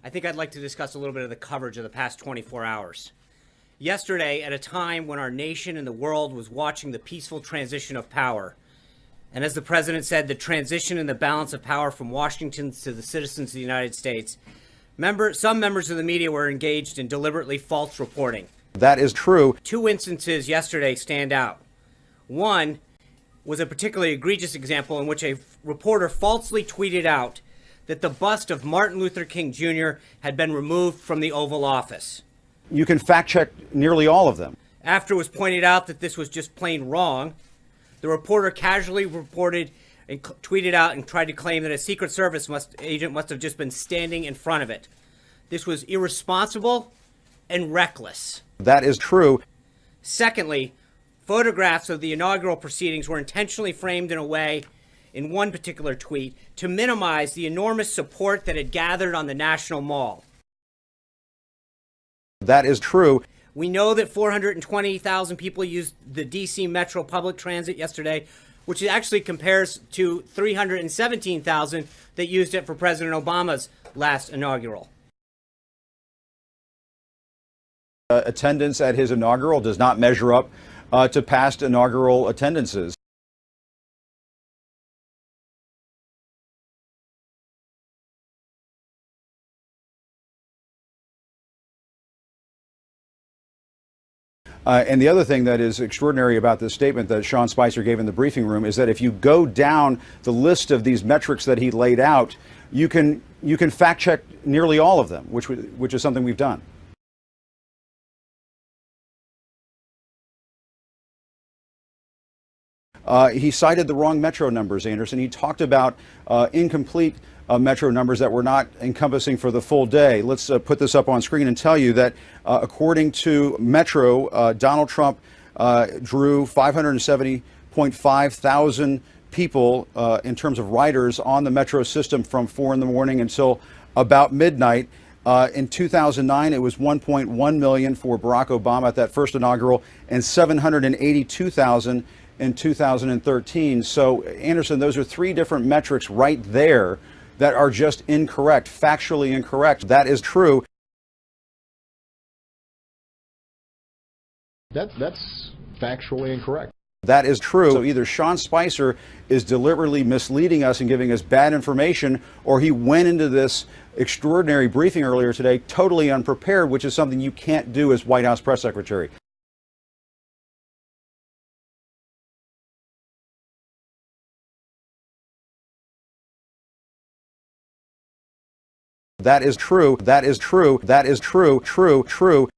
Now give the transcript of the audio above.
I think I'd like to discuss a little bit of the coverage of the past 24 hours. Yesterday, at a time when our nation and the world was watching the peaceful transition of power, and as the president said, the transition and the balance of power from Washington to the citizens of the United States, some members of the media were engaged in deliberately false reporting. That is true. Two instances yesterday stand out. One was a particularly egregious example in which a reporter falsely tweeted out that the bust of Martin Luther King Jr. had been removed from the Oval Office. You can fact check nearly all of them. After it was pointed out that this was just plain wrong, the reporter casually reported and tweeted out and tried to claim that a Secret Service agent must have just been standing in front of it. This was irresponsible and reckless. That is true. Secondly, photographs of the inaugural proceedings were intentionally framed in a way, in one particular tweet, to minimize the enormous support that had gathered on the National Mall. That is true. We know that 420,000 people used the D.C. Metro public transit yesterday, which actually compares to 317,000 that used it for President Obama's last inaugural. Attendance at his inaugural does not measure up to past inaugural attendances. And the other thing that is extraordinary about this statement that Sean Spicer gave in the briefing room is that if you go down the list of these metrics that he laid out, you can fact check nearly all of them, which is something we've done. He cited the wrong metro numbers, Anderson. He talked about incomplete metro numbers that were not encompassing for the full day. Let's put this up on screen and tell you that according to Metro, Donald Trump drew 570.5 thousand people in terms of riders on the Metro system from 4 in the morning until about midnight. In 2009, it was 1.1 million for Barack Obama at that first inaugural, and 782,000 in 2013. So, Anderson, those are three different metrics right there that are just incorrect, factually incorrect. That is true. That's factually incorrect. That is true. So either Sean Spicer is deliberately misleading us and giving us bad information, or he went into this extraordinary briefing earlier today totally unprepared, which is something you can't do as White House press secretary. That is true. That is true. That is true. True.